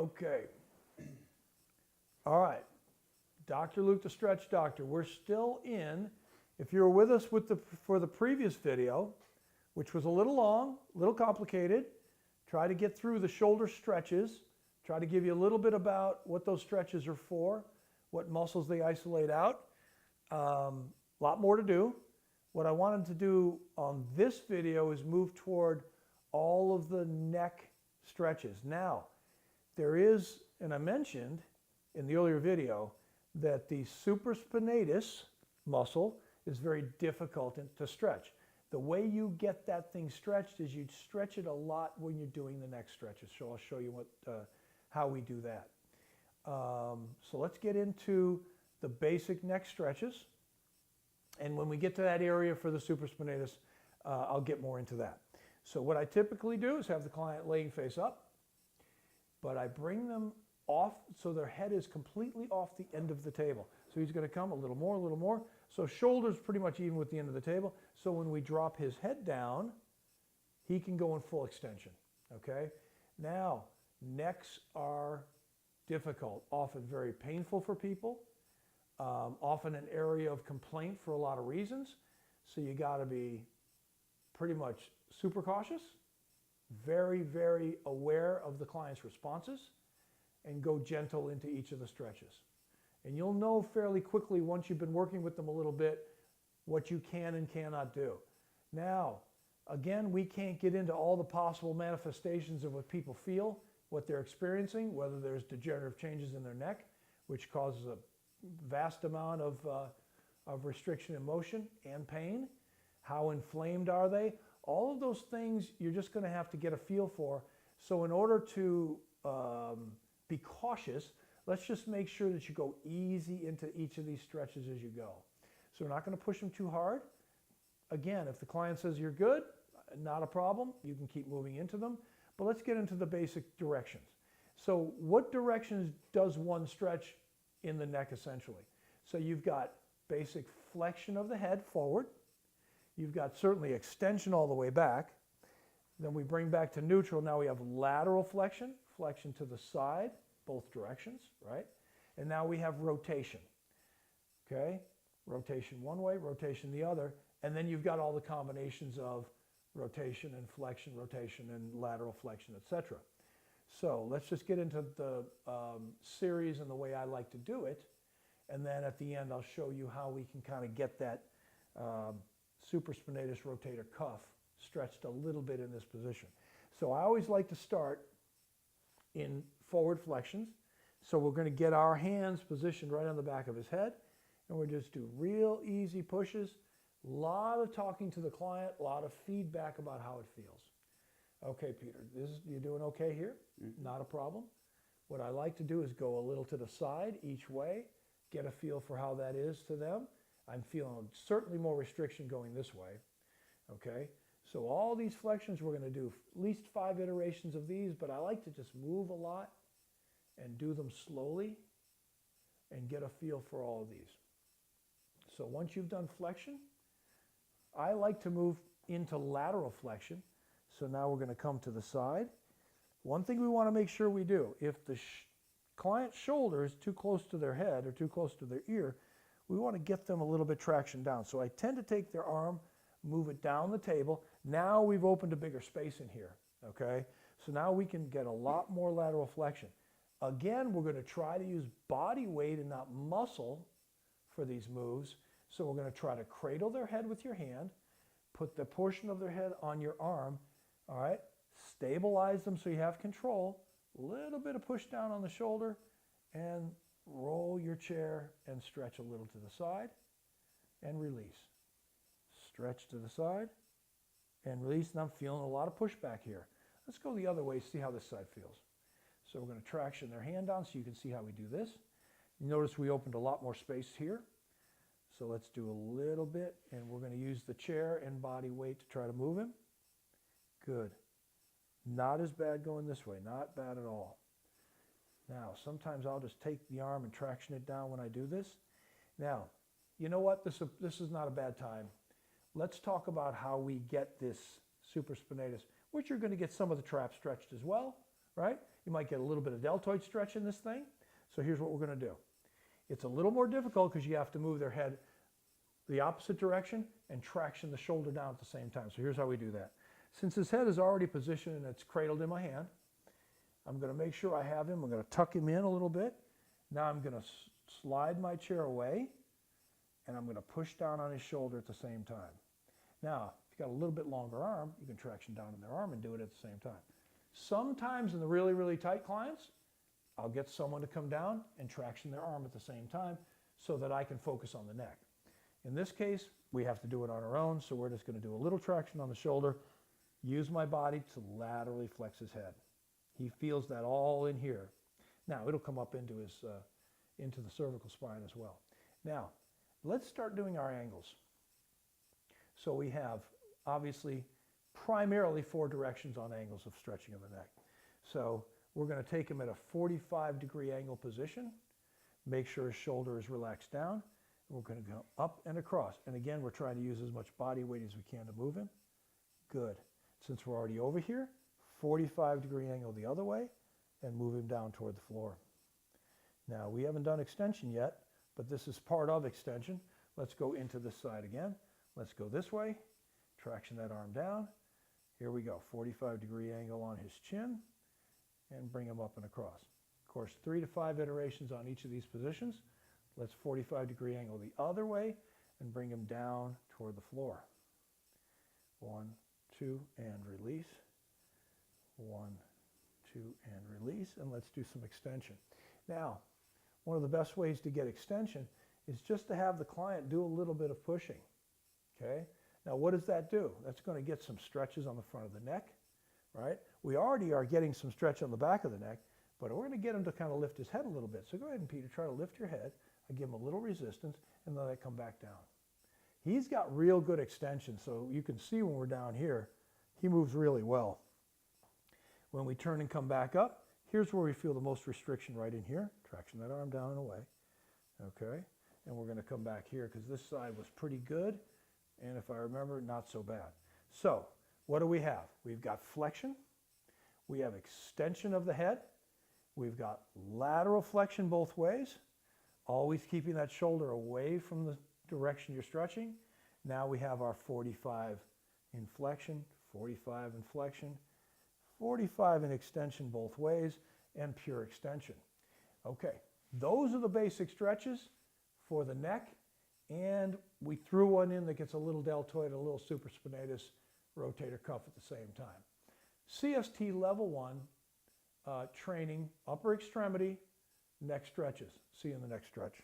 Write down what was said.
Okay. All right. Dr. Luke, the Stretch Doctor. We're still in. If you were with us for the previous video, which was a little long, a little complicated, try to get through the shoulder stretches. Try to give you a little bit about what those stretches are for, what muscles they isolate out. A lot more to do. What I wanted to do on this video is move toward all of the neck stretches. Now, there is, and I mentioned in the earlier video, that the supraspinatus muscle is very difficult to stretch. The way you get that thing stretched is you stretch it a lot when you're doing the neck stretches. So I'll show you how we do that. So let's get into the basic neck stretches. And when we get to that area for the supraspinatus, I'll get more into that. So what I typically do is have the client laying face up, but I bring them off so their head is completely off the end of the table. So he's going to come a little more, a little more. So shoulders pretty much even with the end of the table. So when we drop his head down, he can go in full extension. Okay? Now, necks are difficult, often very painful for people, often an area of complaint for a lot of reasons. So you got to be pretty much super cautious, very, very aware of the client's responses, and go gentle into each of the stretches. And you'll know fairly quickly once you've been working with them a little bit what you can and cannot do. Now, again, we can't get into all the possible manifestations of what people feel, what they're experiencing, whether there's degenerative changes in their neck, which causes a vast amount of restriction in motion and pain. How inflamed are they? All of those things you're just going to have to get a feel for. So in order to be cautious, let's just make sure that you go easy into each of these stretches as you go. So we're not going to push them too hard. Again, if the client says you're good, not a problem. You can keep moving into them. But let's get into the basic directions. So what directions does one stretch in the neck essentially? So you've got basic flexion of the head forward. You've got certainly extension all the way back. Then we bring back to neutral. Now we have lateral flexion, flexion to the side, both directions, right? And now we have rotation, okay? Rotation one way, rotation the other. And then you've got all the combinations of rotation and rotation and lateral flexion, etc. So let's just get into the series and the way I like to do it. And then at the end, I'll show you how we can kind of get that supraspinatus rotator cuff stretched a little bit in this position. So I always like to start in forward flexions. So we're going to get our hands positioned right on the back of his head, and we'll just do real easy pushes. A lot of talking to the client, a lot of feedback about how it feels. Okay, Peter, you're doing okay here? Mm-hmm. Not a problem. What I like to do is go a little to the side each way, get a feel for how that is to them. I'm feeling certainly more restriction going this way. Okay, so all these flexions, we're going to do at least 5 iterations of these, but I like to just move a lot and do them slowly and get a feel for all of these. So once you've done flexion, I like to move into lateral flexion. So now we're going to come to the side. One thing we want to make sure we do, if the client's shoulder is too close to their head or too close to their ear, we want to get them a little bit traction down. So I tend to take their arm, move it down the table. Now we've opened a bigger space in here, okay? So now we can get a lot more lateral flexion. Again, we're going to try to use body weight and not muscle for these moves. So we're going to try to cradle their head with your hand, put the portion of their head on your arm, all right? Stabilize them so you have control. A little bit of push down on the shoulder, and roll your chair and stretch a little to the side and release. Stretch to the side and release. And I'm feeling a lot of pushback here. Let's go the other way, see how this side feels. So we're going to traction their hand down so you can see how we do this. You notice we opened a lot more space here. So let's do a little bit, and we're going to use the chair and body weight to try to move him. Good. Not as bad going this way, not bad at all. Now, sometimes I'll just take the arm and traction it down when I do this. Now, you know what? This is not a bad time. Let's talk about how we get this supraspinatus, which you're going to get some of the traps stretched as well, right? You might get a little bit of deltoid stretch in this thing. So here's what we're going to do. It's a little more difficult because you have to move their head the opposite direction and traction the shoulder down at the same time. So here's how we do that. Since his head is already positioned and it's cradled in my hand, I'm going to make sure I have him. I'm going to tuck him in a little bit. Now I'm going to slide my chair away, and I'm going to push down on his shoulder at the same time. Now, if you've got a little bit longer arm, you can traction down in their arm and do it at the same time. Sometimes in the really, really tight clients, I'll get someone to come down and traction their arm at the same time so that I can focus on the neck. In this case, we have to do it on our own, so we're just going to do a little traction on the shoulder, use my body to laterally flex his head. He feels that all in here. Now, it'll come up into the cervical spine as well. Now, let's start doing our angles. So we have, obviously, primarily 4 directions on angles of stretching of the neck. So we're going to take him at a 45-degree angle position, make sure his shoulder is relaxed down. We're going to go up and across. And again, we're trying to use as much body weight as we can to move him. Good. Since we're already over here, 45-degree angle the other way, and move him down toward the floor. Now, we haven't done extension yet, but this is part of extension. Let's go into this side again. Let's go this way, traction that arm down. Here we go, 45-degree angle on his chin, and bring him up and across. Of course, 3 to 5 iterations on each of these positions. Let's 45-degree angle the other way and bring him down toward the floor. 1, 2, and release. 1, 2, and release. And let's do some extension. Now, one of the best ways to get extension is just to have the client do a little bit of pushing. Okay? Now, what does that do? That's going to get some stretches on the front of the neck, right? We already are getting some stretch on the back of the neck, but we're going to get him to kind of lift his head a little bit. So go ahead and, Peter, try to lift your head. I give him a little resistance, and then I come back down. He's got real good extension, so you can see when we're down here, he moves really well. When we turn and come back up, here's where we feel the most restriction, right in here. Traction that arm down and away. Okay? And we're going to come back here because this side was pretty good, and if I remember, not so bad. So, what do we have? We've got flexion. We have extension of the head. We've got lateral flexion both ways, always keeping that shoulder away from the direction you're stretching. Now we have our 45 in flexion, 45 in flexion, 45 in extension both ways, and pure extension. Okay, those are the basic stretches for the neck, and we threw one in that gets a little deltoid, a little supraspinatus rotator cuff at the same time. CST level 1 training, upper extremity, neck stretches. See you in the next stretch.